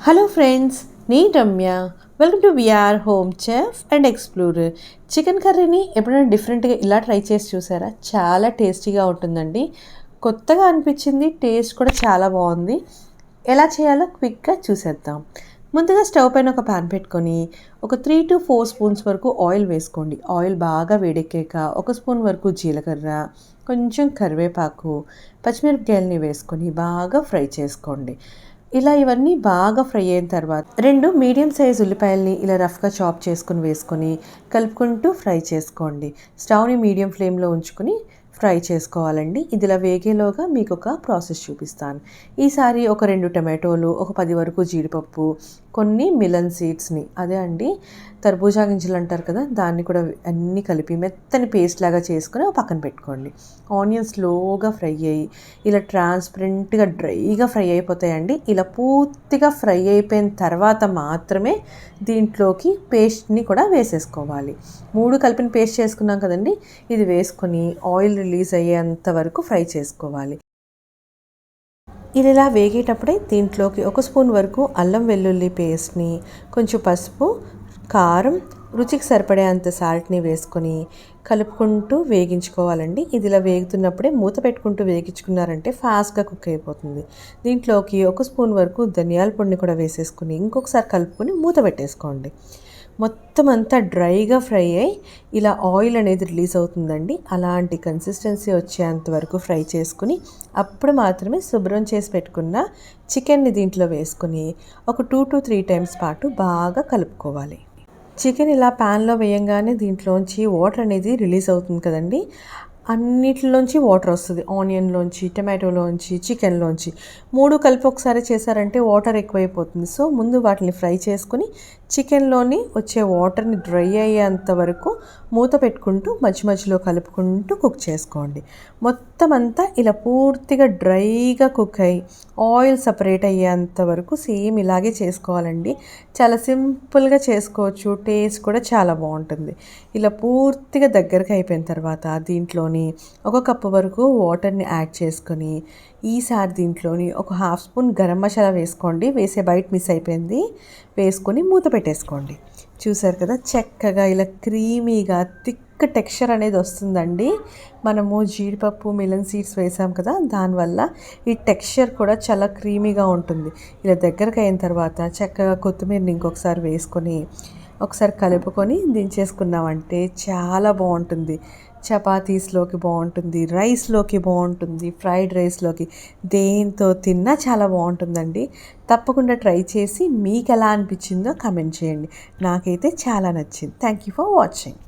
Hello friends, నేను Ramya. Welcome to VR home chef and explorer. Chicken కర్రీని ఎప్పుడైనా డిఫరెంట్గా ఇలా ట్రై చేసి చూసారా? చాలా టేస్టీగా ఉంటుందండి. కొత్తగా అనిపించింది, టేస్ట్ కూడా చాలా బాగుంది. ఎలా చేయాలో క్విక్గా చూసేద్దాం. ముందుగా స్టవ్ పైన ఒక ప్యాన్ పెట్టుకొని ఒక 3 to 4 స్పూన్స్ వరకు ఆయిల్ వేసుకోండి. ఆయిల్ బాగా వేడెక్కాక 1 స్పూన్ వరకు జీలకర్ర, కొంచెం కరివేపాకు, పచ్చిమిరపకాయలని వేసుకొని బాగా ఫ్రై చేసుకోండి. ఇలా ఇవన్నీ బాగా ఫ్రై అయిన తర్వాత 2 మీడియం సైజ్ ఉల్లిపాయలని ఇలా రఫ్గా చాప్ చేసుకుని వేసుకొని కలుపుకుంటూ ఫ్రై చేసుకోండి. స్టవ్ని మీడియం ఫ్లేమ్లో ఉంచుకొని ఫ్రై చేసుకోవాలండి. ఇది ఇలా వేగేలోగా మీకు ఒక ప్రాసెస్ చూపిస్తాను. ఈసారి ఒక 2 టమాటోలు, ఒక 10 వరకు జీడిపప్పు, కొన్ని మిలన్ సీడ్స్ని, అదే అండి తర్బూజా గింజలు అంటారు కదా, దాన్ని కూడా అన్నీ కలిపి మెత్తని పేస్ట్ లాగా చేసుకుని పక్కన పెట్టుకోండి. ఆనియన్స్ స్లోగా ఫ్రై అయ్యి ఇలా ట్రాన్స్పరెంట్గా డ్రైగా ఫ్రై అయిపోతాయండి. ఇలా పూర్తిగా ఫ్రై అయిపోయిన తర్వాత మాత్రమే దీంట్లోకి పేస్ట్ని కూడా వేసేసుకోవాలి. 3 కలిపిన పేస్ట్ చేసుకున్నాం కదండి, ఇది వేసుకొని ఆయిల్ రిలీజ్ అయ్యేంత వరకు ఫ్రై చేసుకోవాలి. ఇది ఇలా వేగేటప్పుడే దీంట్లోకి 1 స్పూన్ వరకు అల్లం వెల్లుల్లి పేస్ట్ని, కొంచెం పసుపు, కారం, రుచికి సరిపడేంత సాల్ట్ని వేసుకొని కలుపుకుంటూ వేగించుకోవాలండి. ఇది ఇలా వేగుతున్నప్పుడే మూత పెట్టుకుంటూ వేగించుకున్నారంటే ఫాస్ట్గా కుక్ అయిపోతుంది. దీంట్లోకి 1 స్పూన్ వరకు ధనియాల పొడిని కూడా వేసేసుకుని ఇంకొకసారి కలుపుకొని మూత పెట్టేసుకోండి. మొత్తం అంతా డ్రైగా ఫ్రై అయ్యి ఇలా ఆయిల్ అనేది రిలీజ్ అవుతుందండి. అలాంటి కన్సిస్టెన్సీ వచ్చేంత వరకు ఫ్రై చేసుకుని అప్పుడు మాత్రమే శుభ్రం చేసి పెట్టుకున్న చికెన్ని దీంట్లో వేసుకుని ఒక 2 to 3 టైమ్స్ పాటు బాగా కలుపుకోవాలి. చికెన్ ఇలా ప్యాన్లో వేయంగానే దీంట్లోంచి వాటర్ అనేది రిలీజ్ అవుతుంది కదండి. అన్నిటిలోంచి వాటర్ వస్తుంది. ఆనియన్లోంచి, టమాటోలోంచి, చికెన్లోంచి 3 కలిపి ఒకసారి చేశారంటే వాటర్ ఎక్కువైపోతుంది. సో ముందు వాటిని ఫ్రై చేసుకుని చికెన్లోని వచ్చే వాటర్ని డ్రై అయ్యేంత వరకు మూత పెట్టుకుంటూ మధ్య మధ్యలో కలుపుకుంటూ కుక్ చేసుకోండి. మొత్తం అంతా ఇలా పూర్తిగా డ్రైగా కుక్ అయ్యి ఆయిల్ సపరేట్ అయ్యేంత వరకు సేమ్ ఇలాగే చేసుకోవాలండి. చాలా సింపుల్గా చేసుకోవచ్చు, టేస్ట్ కూడా చాలా బాగుంటుంది. ఇలా పూర్తిగా దగ్గరకు అయిపోయిన తర్వాత దీంట్లోని 1 కప్పు వరకు వాటర్ని యాడ్ చేసుకొని ఈసారి దీంట్లోని ఒక 1/2 స్పూన్ గరం మసాలా వేసుకోండి. వేసే బయట మిస్ అయిపోయింది. వేసుకొని మూత పెట్టేసుకోండి. చూసారు కదా, చక్కగా ఇలా క్రీమీగా థిక్ టెక్స్చర్ అనేది వస్తుందండి. మనము జీడిపప్పు, మిలన్ సీడ్స్ వేసాం కదా, దానివల్ల ఈ టెక్స్చర్ కూడా చాలా క్రీమీగా ఉంటుంది. ఇలా దగ్గరకు అయిన తర్వాత చక్కగా కొత్తిమీరని ఇంకొకసారి వేసుకొని ఒకసారి కలుపుకొని దించేసుకున్నామంటే చాలా బాగుంటుంది. చపాతీస్లోకి బాగుంటుంది, రైస్లోకి బాగుంటుంది, ఫ్రైడ్ రైస్లోకి దేంతో తిన్నా చాలా బాగుంటుందండి. తప్పకుండా ట్రై చేసి మీకు ఎలా అనిపించిందో కమెంట్ చేయండి. నాకైతే చాలా నచ్చింది. Thank you for watching.